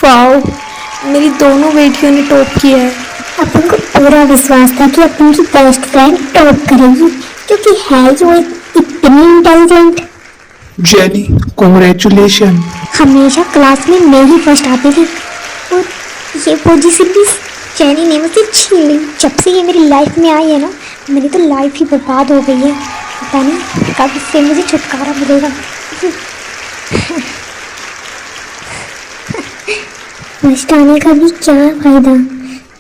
Wow, मेरी दोनों बेटियों ने टॉप किया है। अपन को पूरा विश्वास था कि अपन की बेस्ट फ्रेंड टॉप करेगी, क्योंकि है जो इतनी इंटेलिजेंट। Jenny, congratulation. हमेशा क्लास में मैं ही फर्स्ट आती थी और ये पोजीशन भी जेनी ने मुझसे छीन ली। जब से ये मेरी लाइफ में आई है ना, मेरी तो लाइफ ही बर्बाद हो गई है। पता नहीं कब इससे मुझे छुटकारा मिलेगा। फर्स्ट आने का भी क्या फायदा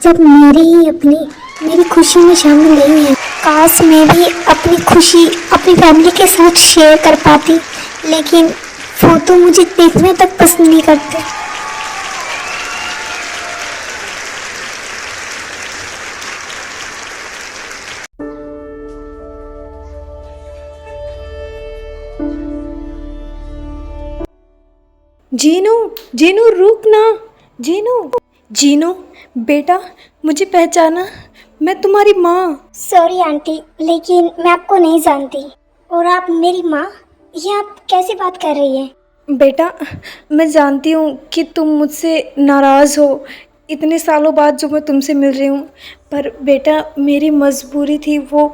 जब मेरी खुशी में शामिल नहीं है। काश मैं भी अपनी खुशी अपनी फैमिली के साथ शेयर कर पाती, लेकिन वो तो मुझे देखना तक पसंद नहीं करते। जीनू, जीनू रुक ना। जीनू, जीनू बेटा, मुझे पहचाना? मैं तुम्हारी माँ। सॉरी आंटी, लेकिन मैं आपको नहीं जानती। और आप मेरी माँ? ये आप कैसे बात कर रही हैं? बेटा, मैं जानती हूँ कि तुम मुझसे नाराज़ हो इतने सालों बाद जो मैं तुमसे मिल रही हूँ, पर बेटा मेरी मजबूरी थी वो।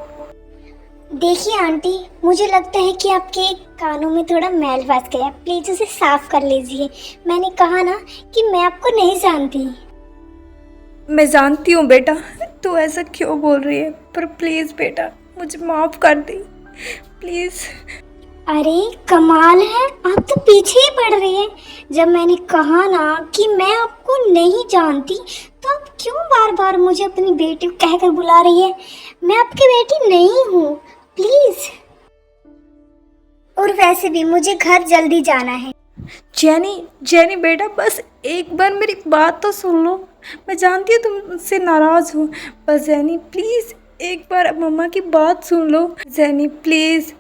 देखिए आंटी, मुझे लगता है कि आपके कानों में थोड़ा मैल फंस गया। प्लीज उसे साफ कर लीजिए। मैंने कहा ना कि मैं आपको नहीं जानती। मैं जानती हूँ बेटा, तू ऐसा क्यों बोल रही है, पर प्लीज़ बेटा मुझे माफ़ कर दे प्लीज़। अरे कमाल है, आप तो पीछे ही पड़ रही हैं। जब मैंने कहा ना कि मैं आपको नहीं जानती, तो आप क्यों बार बार मुझे अपनी बेटी कहकर बुला रही है? मैं आपकी बेटी नहीं हूँ, प्लीज। और वैसे भी मुझे घर जल्दी जाना है। जेनी, जेनी बेटा बस एक बार मेरी बात तो सुन लो। मैं जानती हूँ तुम मुझसे नाराज़ हो, बस जेनी प्लीज़ एक बार मम्मा की बात सुन लो। जेनी प्लीज़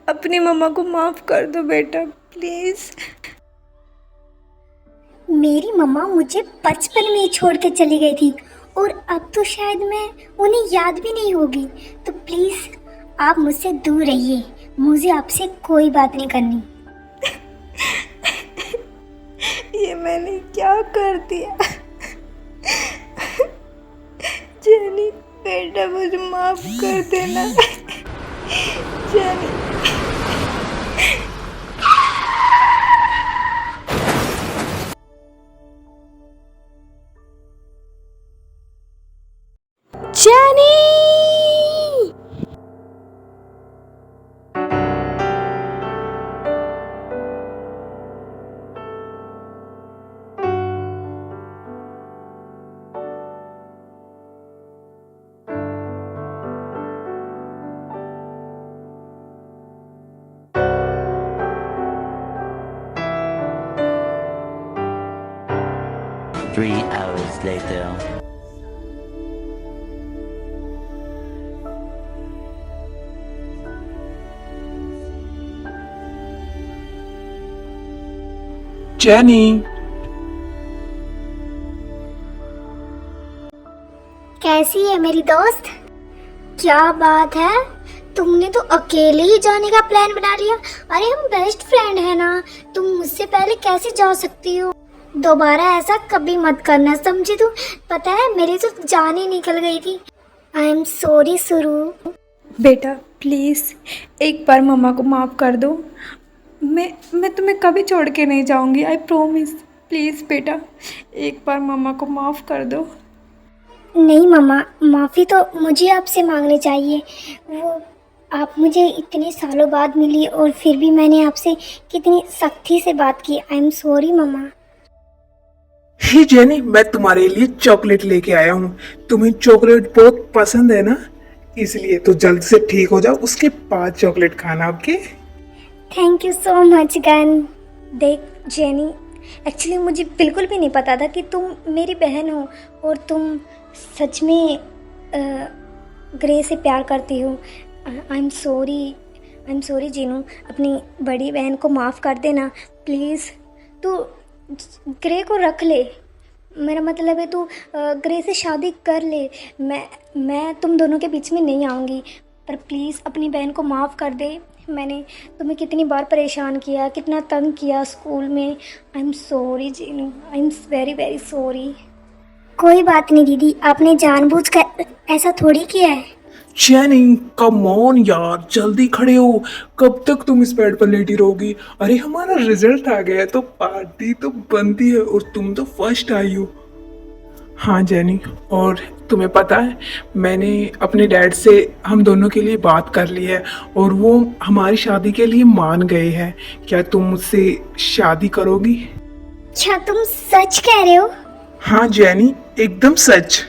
अपनी मम्मा को माफ़ कर दो बेटा प्लीज़। मेरी मम्मा मुझे बचपन में ही छोड़ के चली गई थी और अब तो शायद मैं उन्हें याद भी नहीं होगी। तो प्लीज़ आप मुझसे दूर रहिए, मुझे आपसे कोई बात नहीं करनी। ये मैंने क्या कर दिया? जेनी बेटा मुझे माफ़ कर देना। Jenny. Jenny! Three hours later. Jenny, कैसी है मेरी दोस्त? क्या बात है, तुमने तो अकेले ही जाने का प्लान बना लिया। अरे हम बेस्ट फ्रेंड है ना, तुम मुझसे पहले कैसे जा सकती हो? दोबारा ऐसा कभी मत करना, समझी तू? पता है मेरी तो जान ही निकल गई थी। आई एम सॉरी सुरू। बेटा प्लीज़ एक बार मम्मा को माफ़ कर दो। मैं तुम्हें कभी छोड़ के नहीं जाऊंगी, आई प्रॉमिस। प्लीज़ बेटा एक बार मम्मा को माफ़ कर दो। नहीं मम्मा, माफ़ी तो मुझे आपसे मांगनी चाहिए। वो आप मुझे इतने सालों बाद मिली और फिर भी मैंने आपसे कितनी सख्ती से बात की। I am sorry mamma. Hey Jenny, मैं तुम्हारे लिए चॉकलेट लेके आया हूँ। तुम्हें चॉकलेट बहुत पसंद है ना, इसलिए तो जल्द से ठीक हो जाओ, उसके बाद चॉकलेट खाना। Okay? Thank you so much gun. देख जेनी, एक्चुअली मुझे बिल्कुल भी नहीं पता था कि तुम मेरी बहन हो और तुम सच में ग्रे से प्यार करती हो। आई एम सॉरी जीनू, अपनी बड़ी बहन को माफ़ कर देना प्लीज़। तू ग्रे को रख ले, मेरा मतलब है तू ग्रे से शादी कर ले। मैं तुम दोनों के बीच में नहीं आऊँगी, पर प्लीज़ अपनी बहन को माफ़ कर दे। मैंने तुम्हें कितनी बार परेशान किया, कितना तंग किया स्कूल में। आई am sorry Jinu, I am very very sorry. कोई बात नहीं दीदी, आपने जानबूझकर ऐसा थोड़ी किया है। जेनी कम ऑन यार, जल्दी खड़े हो, कब तक तुम इस बेड पर लेटी रहोगी? अरे हमारा रिजल्ट आ गया है तो पार्टी तो बनती है, और तुम तो फर्स्ट आई हो। हाँ जेनी, और तुम्हें पता है मैंने अपने डैड से हम दोनों के लिए बात कर ली है, और वो हमारी शादी के लिए मान गए हैं। क्या तुम मुझसे शादी करोगी? क्या तुम सच कह रहे हो? हाँ जेनी, एकदम सच।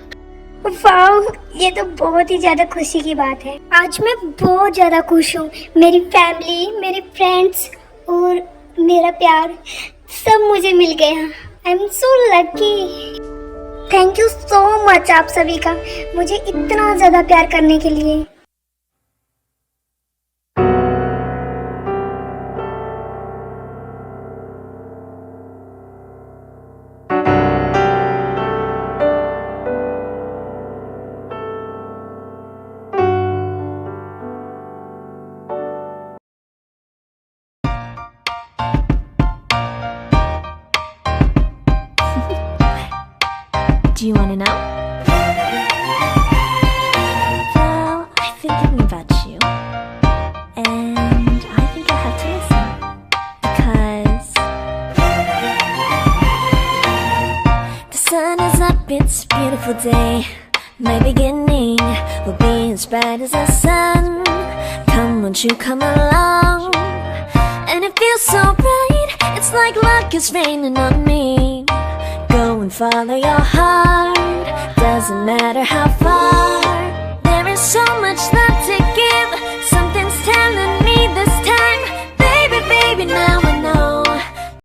वाह, ये तो बहुत ही ज्यादा खुशी की बात है। आज मैं बहुत ज्यादा खुश हूँ। मेरी फैमिली, मेरे फ्रेंड्स और मेरा प्यार सब मुझे मिल गया। I am so lucky. Thank you so much आप सभी का मुझे इतना ज्यादा प्यार करने के लिए। Do you want to know? Well, I've been thinking about you, and I think I'll have to listen, because the sun is up, it's a beautiful day. My beginning will be as bright as the sun. Come, won't you come along? And it feels so bright, it's like luck is raining on me. Go and follow your heart, doesn't matter how far. There is so much love to